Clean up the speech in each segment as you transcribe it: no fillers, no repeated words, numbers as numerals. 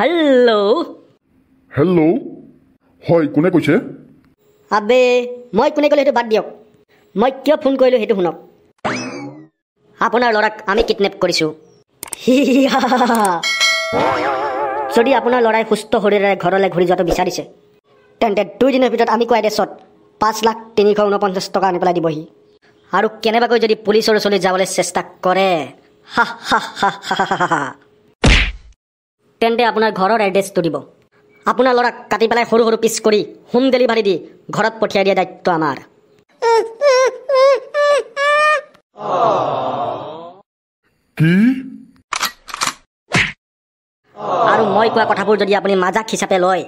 hello hello হয় কোনে কৈছে আবে মই কোনে কলে হেতু বাদ দিয়ক মই কিয় ফোন কৰিলো হেতু শুনক আপোনাৰ লৰাক আমি কিডন্যাপ কৰিছো যদি আপোনাৰ লৰাই সুস্থ শৰীৰেৰে ঘৰলৈ ঘূৰি যোৱাটো বিচাৰিছে তেন্তে 2 দিনৰ ভিতৰত আমি কোৱা এড্ৰেছত 5,349,000 টকা আনি পেলাই দিবহি আৰু কেনেবাকৈ যদি পুলিচৰ ওচৰলৈ যাবলৈ চেষ্টা কৰে তেন্তে আপোনাৰ ঘৰৰ এড্ৰেছটো দিব আপোনাৰ লৰাক কাটি পেলাই সৰু সৰু পিছ কৰি হোম ডেলিভাৰী দি ঘৰত পঠিয়াই দিয়া দায়িত্ব আমাৰ কি আৰু মই কোৱা কথাবোৰ যদি আপুনি মাজাক হিচাপে লয়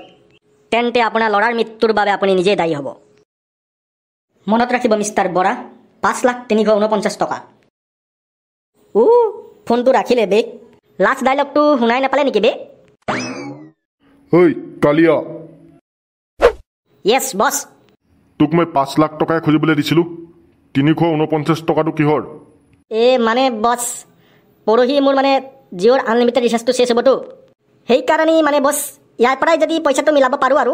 তেন্তে আপোনাৰ লৰাৰ মৃত্যুৰ বাবে আপুনি নিজে দায়ী হ'ব মনত ৰাখিব মিষ্টাৰ বৰা 5,349,000 টকা ফোনটো ৰাখিলে বে লাষ্ট ডায়লগটো শুনাই নাপালে নেকি বে ঐ কালিয়া য়েছ বছ তোক মই 5 লাখ টকাই খুজিবলৈ দিছিলো 349 টকাটো কিহৰ মানে বছ পৰহি মোৰ মানে জিঅ'ৰ আনলিমিটেড ৰিচাৰ্জটো শেষ হ'বতো সেইকাৰণে মানে বছ ইয়াৰ পৰাই যদি পইচাটো মিলাব পাৰোঁ আৰু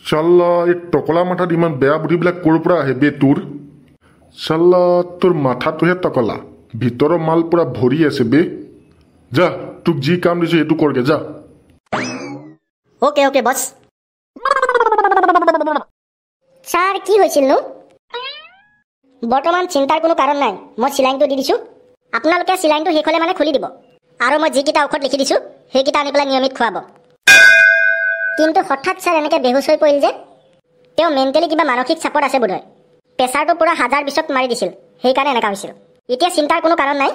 চাল্লা এই টকলা মাথাত ইমান বেয়া বুদ্ধিবিলাক ক'ৰ পৰা আহে বে তোৰ চাল্লা তোৰ মাথাটোহে টকলা ভিতৰৰ মাল পুৰা ভৰি আছে বে যা তোক যি কাম দিছে সেইটো কৰগে যা ওকে ওকে বছ স্যার কি হয়েছিল নো বর্তমান চিন্তার কোনো কারণ নাই মই সিলাইনটো দি দিছো আপোনালোকে সিলাইনটো শেষ হলে মানে খুলি দিব আৰু মই যিকিটা ঔষধ লিখি দিছো সেইকিটা আনি পেলাই নিয়মিত খুৱাব কিন্তু হঠাৎ স্যাৰ এনেকে বেহুশ হৈ পৰিল যে তেওঁ মেণ্টেলি কিবা মানসিক চাপত আছে বোধহয় প্ৰেছাৰটো পুৰা 1020ত মাৰি দিছিল সেইকাৰণে এনেকা হৈছিল এতিয়া চিন্তাৰ কোনো কাৰণ নাই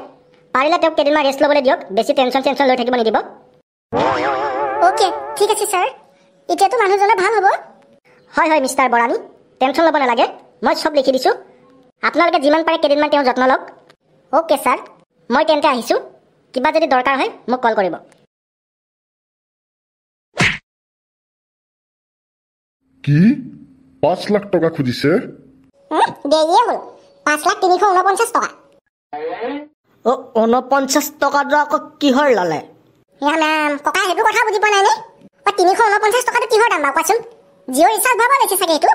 পাৰিলে তেওঁক কেইদিনমান ৰেষ্ট ল'বলৈ দিয়ক বেছি টেনচন লৈ থাকিব নিদিব ওকে ঠিক আছে স্যার এতিয়াতো মানুহজনৰ ভাল হ'ব হয় মিষ্টাৰ বৰানী টেনচন ল'ব নালাগে মই সব লিখি দিছো আপোনালোকে যিমান পাৰে কেইদিনমান তেওঁ যত্ন লওক ওকে স্যাৰ মই তেন্তে আহিছো কিবা যদি দৰকাৰ হয় মোক কল কৰিব কি 5 লাখ টকা খুজিছে দেৰিয়ে হ'ল 5,349,000 টকা 49 টকাটো আকৌ কিহৰ ল'লে নাম ককা সেইটো কথা বুজি পোৱা নাই নে 349 টকাটো কিহৰ দাম বাৰু কোৱাচোন জিঅ' ৰিচাৰ্জ ভাবা লৈছে চাগে এইটো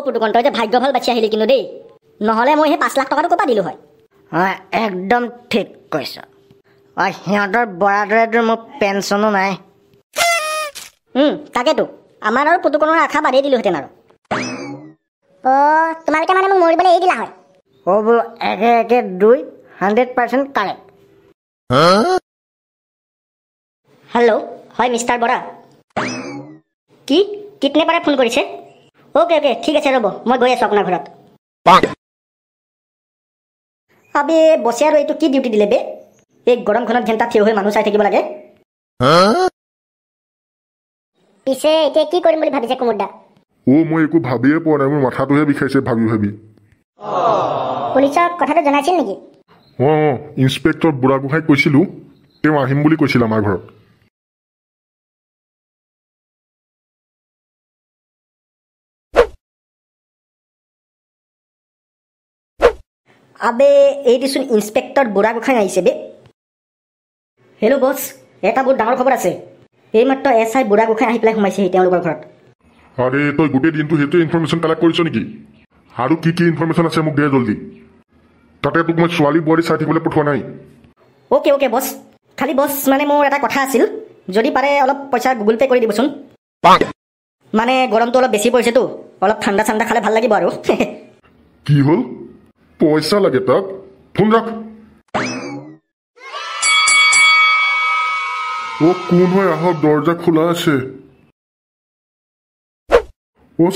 পুটুকন তই যে ভাগ্য ভাল বাচি আহিলি কিন্তু দেই নহ'লে মই সেই 5 লাখ টকাটো ক'পা দিলোঁ হয় একদম ঠিক কৈছ সিহঁতৰ বৰাদৰেতো মোৰ পেঞ্চনো নাই তাকেতো আমাৰ আৰু পুটুকনৰ আশা বাদেই দিলোহেঁতেন আৰু তোমালোকে মানে মোক মৰিবলৈ এৰি দিলা হয় বোলো একে 100% কাৰেক্ট হেল্ল' হয় মিষ্টাৰ বৰা কি কিডনেপাৰে ফোন কৰিছে ওকে ঠিক আছে ৰ'ব মই গৈ আছোঁ আপোনাৰ ঘৰত আবে বছে আৰু এইটো কি ডিউটি দিলে বে এই গৰমখনত ঘণ্টা থিয় হৈ মানুহ চাই থাকিব লাগে পিছে এতিয়া কি কৰিম বুলি ভাবিছে কুমুদা মই একো ভাবিয়ে পোৱা নাই মোৰ মাথাটোহে বিষাইছে ভাবি পুলিচক কথাটো জনাইছিল নেকি ইন্সপেক্টৰ বুঢ়াগোহাঁইক কৈছিলো তেওঁ আহিম বুলি কৈছিল আমাৰ ঘৰত আবে এইটোচোন ইন্সপেক্টৰ বুঢ়াগোহাঁই আহিছে বে হেল্ল' বছ এটা বহুত ডাঙৰ খবৰ আছে এইমাত্ৰ SI বুঢ়াগোহাঁই আহি পেলাই সোমাইছেহি তেওঁলোকৰ ঘৰত আৰে তই গোটেই দিনটো সেইটো ইনফৰমেশ্যন কালেক্ট কৰিছ নেকি আৰু কি ইনফৰমেশ্যন আছে মোক দে জলদি তাতে তোক মই ছোৱালী বোৱাৰী চাই থাকিবলৈ পঠোৱা নাই ওকে বছ খালি বছ মানে মোৰ এটা কথা আছিল যদি পাৰে অলপ পইচা গুগল পে' কৰি দিবচোন মানে গৰমটো অলপ বেছি পৰিছেতো অলপ ঠাণ্ডা খালে ভাল লাগিব আৰু কি হ'ল পইচা লাগে তাক ফোন ৰাখ কোন হয় আহক দৰজা খোলা আছে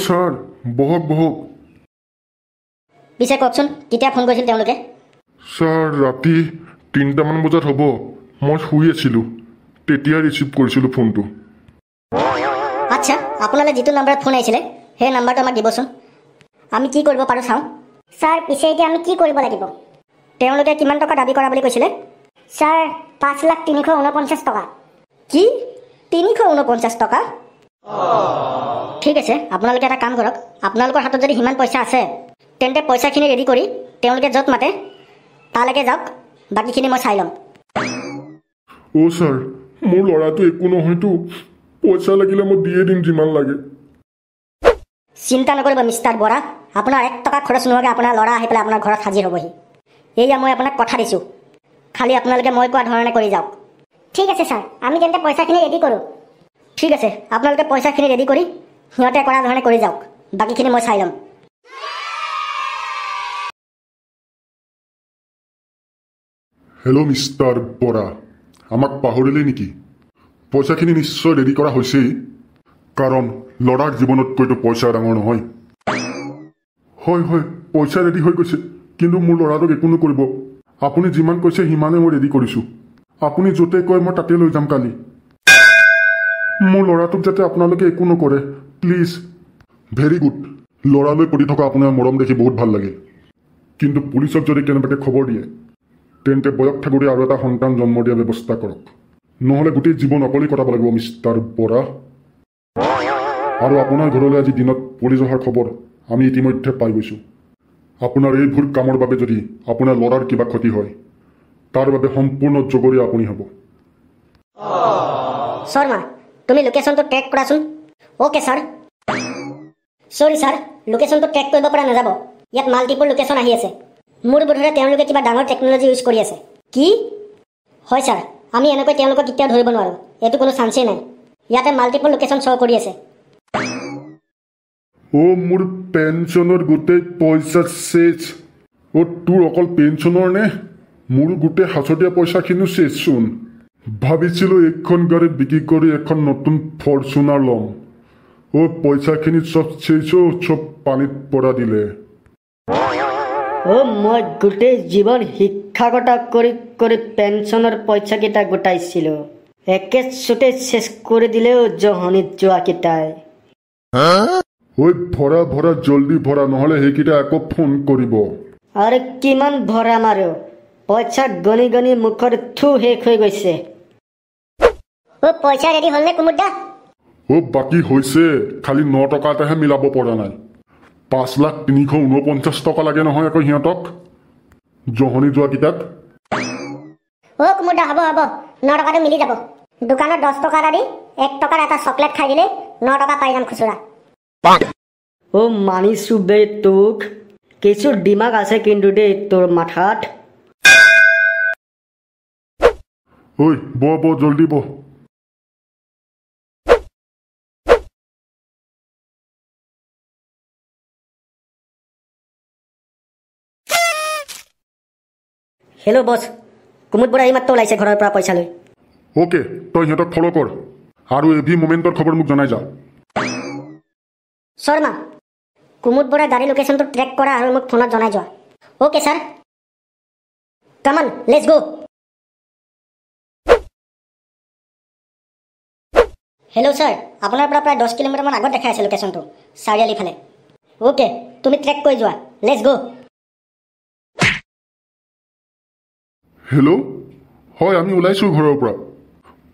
ছাৰ বহক পিছে কওকচোন কেতিয়া ফোন কৰিছিল তেওঁলোকে ছাৰ ৰাতি 3টামান বজাত হ'ব মই শুই আছিলোঁ তেতিয়া ৰিচিভ কৰিছিলোঁ ফোনটো আচ্ছা আপোনালৈ যিটো নাম্বাৰত ফোন আহিছিলে সেই নাম্বাৰটো আমাক দিবচোন আমি কি কৰিব পাৰোঁ চাওঁ স্যাৰ পিছে এতিয়া আমি কি কৰিব লাগিব তেওঁলোকে কিমান টকা দাবী কৰা বুলি কৈছিলে স্যাৰ 5,349,000 টকা কি 349 টকা ঠিক আছে আপোনালোকে এটা কাম কৰক আপোনালোকৰ হাতত যদি সিমান পইচা আছে তেন্তে পইচাখিনি ৰেডি কৰি তেওঁলোকে য'ত মাতে তালৈকে যাওক বাকীখিনি মই চাই ল'ম অ' ছাৰ মোৰ ল'ৰাটো একো নহয়তো পইচা লাগিলে মই দিয়ে দিম যিমান লাগে চিন্তা নকৰিব মিষ্টাৰ বৰা আপোনাৰ 1 টকা খৰচ নোহোৱাকৈ আপোনাৰ ল'ৰা আহি পেলাই আপোনাৰ ঘৰত হাজিৰ হ'বহি এয়া মই আপোনাক কথা দিছোঁ খালি আপোনালোকে মই কোৱা ধৰণে কৰি যাওক ঠিক আছে ছাৰ আমি তেন্তে পইচাখিনি ৰেডি কৰোঁ ঠিক আছে আপোনালোকে পইচাখিনি ৰেডি কৰি সিহঁতে কৰা ধৰণে কৰি যাওক বাকীখিনি মই চাই ল'ম হেল্ল' মিষ্টাৰ বৰা আমাক পাহৰিলে নেকি পইচাখিনি নিশ্চয় ৰেডি কৰা হৈছেই কাৰণ ল'ৰাৰ জীৱনতকৈতো পইচা ডাঙৰ নহয় হয় হয় পইচা ৰেডি হৈ গৈছে কিন্তু মোৰ ল'ৰাটোক একো নকৰিব আপুনি যিমান কৈছে সিমানে মই ৰেডি কৰিছোঁ আপুনি য'তে কয় মই তাতে লৈ যাম কালি মোৰ ল'ৰাটোক যাতে আপোনালোকে একো নকৰে প্লিজ ভেৰি গুড ল'ৰালৈ কৰি থকা আপোনাৰ মৰম দেখি বহুত ভাল লাগে কিন্তু পুলিচক যদি কেনেবাকৈ খবৰ দিয়ে তেন্তে বয়স থাকোঁতে আৰু এটা সন্তান জন্ম দিয়াৰ ব্যৱস্থা কৰক নহ'লে গোটেই জীৱন অকলেই কটাব লাগিব মিষ্টাৰ বৰা আৰু আপোনাৰ ঘৰলৈ আজি দিনত পুলিচ অহাৰ খবৰ আমি ইতিমধ্যে পাই গৈছোঁ আপোনাৰ এইবোৰ কামৰ বাবে যদি আপোনাৰ ল'ৰাৰ কিবা ক্ষতি হয় তাৰ বাবে সম্পূৰ্ণ জগৰীয়া আপুনি হ'ব শৰ্মা তুমি লোকেশ্যনটো ট্ৰেক কৰাচোন অ'কে ছাৰ চৰি ছাৰ লোকেশ্যনটো ট্ৰেক কৰিব পৰা নাযাব ইয়াত মাল্টিপল লোকেশ্যন আহি আছে মোৰ বোধেৰে তেওঁলোকে কিবা ডাঙৰ টেকন'লজি ইউজ কৰি আছে কি হয় ছাৰ আমি এনেকৈ তেওঁলোকক কেতিয়াও ধৰিব নোৱাৰোঁ এইটো কোনো চান্সেই নাই ইয়াতে মাল্টিপল লোকেশ্যন শ্ব' কৰি আছে অ' মোৰ পেঞ্চনৰ গোটেই পইচা চেচ অ' তোৰ অকল পেঞ্চনৰ নে মোৰ গোটেই হাততীয়া পইচাখিনিও চেচচোন ভাবিছিলোঁ এইখন গাড়ী বিক্ৰী কৰি এখন নতুন ফৰ্চুনাৰ ল'ম অ' পইচাখিনি চব চেচ চব পানীত পৰা দিলে মই গোটেই জীৱন শিক্ষাগত কৰি কৰি পেঞ্চনৰ পইচাকেইটা গোটাইছিলোঁ একে চুটে চেচ কৰি দিলেও জহনিত যোৱাকেইটাই ঐ ভৰা ভৰা জল্দি ভৰা নহ'লে সেইকেইটা আকৌ ফোন কৰিব আৰু কিমান ভৰাম আৰু পইচা গণি গণি মুখৰ থু শেষ হৈ গৈছে অ' পইচা ৰেডি হ'ল নে কুমুদ দা অ' বাকী হৈছে খালি 9 টকা এটাহে মিলাব পৰা নাই 5,349 টকা লাগে নহয় আকৌ সিহঁতক জহনি যোৱাকেইটাক অ' কুমুদ দা হ'ব হ'ব 9 টকাটো মিলি যাব দোকানত 10 টকা এটা দি 1 টকাৰ এটা চকলেট খাই দিলে 9 টকা পাই যাম খুচুৰা মানিছোঁ বে তোক কিছু দিমাগ আছে কিন্তু দেই তোৰ মাথাত ঐ ব জল্দি ব হেল্ল' বছ কুমুদ বৰা এইমাত্ৰ ওলাইছে ঘৰৰ পৰা পইচা লৈ অ'কে তই সিহঁতক ফ'ল' কৰ আৰু এভৰি মোমেণ্টৰ খবৰ মোক জনাই যা শৰ্মা কুমুদ বৰাৰ গাড়ী লোকেশ্যনটো ট্ৰেক কৰা আৰু মোক ফোনত জনাই যোৱা অ'কে ছাৰ কামান লেটছ গো হেল্ল' ছাৰ আপোনাৰ পৰা প্ৰায় 10 কিলোমিটাৰমান আগত দেখাই আছে লোকেশ্যনটো চাৰিআলি ফালে অ'কে তুমি ট্ৰেক কৰি যোৱা লেটছ গো হেল্ল' হয় আমি ওলাইছোঁ ঘৰৰ পৰা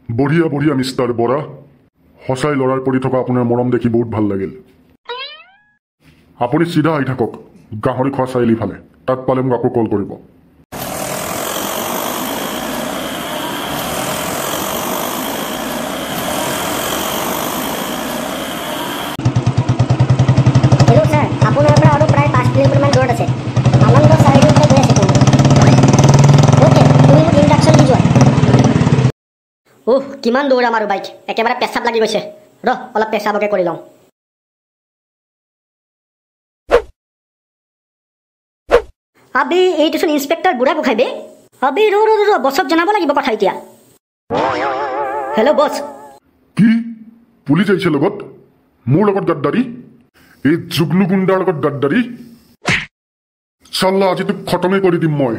বঢ়িয়া বঢ়িয়া মিষ্টাৰ বৰা সঁচাই ল'ৰাৰ পৰি থকা আপোনাৰ মৰম দেখি বহুত ভাল লাগিল আপুনি চিধা আহি থাকক গাহৰি খোৱা চাৰিআলি ফালে তাত পালে মোক আকৌ কল কৰিব হেল্ল' ছাৰ আপোনাৰ পৰা আৰু প্ৰায় 5 কিলোমিটাৰমান দূৰত আছে আনন্দ চাৰিআলিৰ ফালে গৈ আছে অ'কে তুমি মোক ইণ্ডাকশ্যন দি যোৱা কিমান দৌৰাম আৰু বাইক একেবাৰে পেচাব লাগি গৈছে অলপ পেচাবকে কৰি লওঁ আবি এইটোচোন ইন্সপেক্টৰ বুঢ়া গোসাঁই বে আবি ৰ বছক জনাব লাগিব কথা এতিয়া হেল্ল' বছ কি পুলিচ আহিছে লগত মোৰ লগত গাদ্দাৰী এই জুগনু গুণ্ডাৰ লগত গাদ্দাৰী চাল্লা আজি তোক খতমেই কৰি দিম মই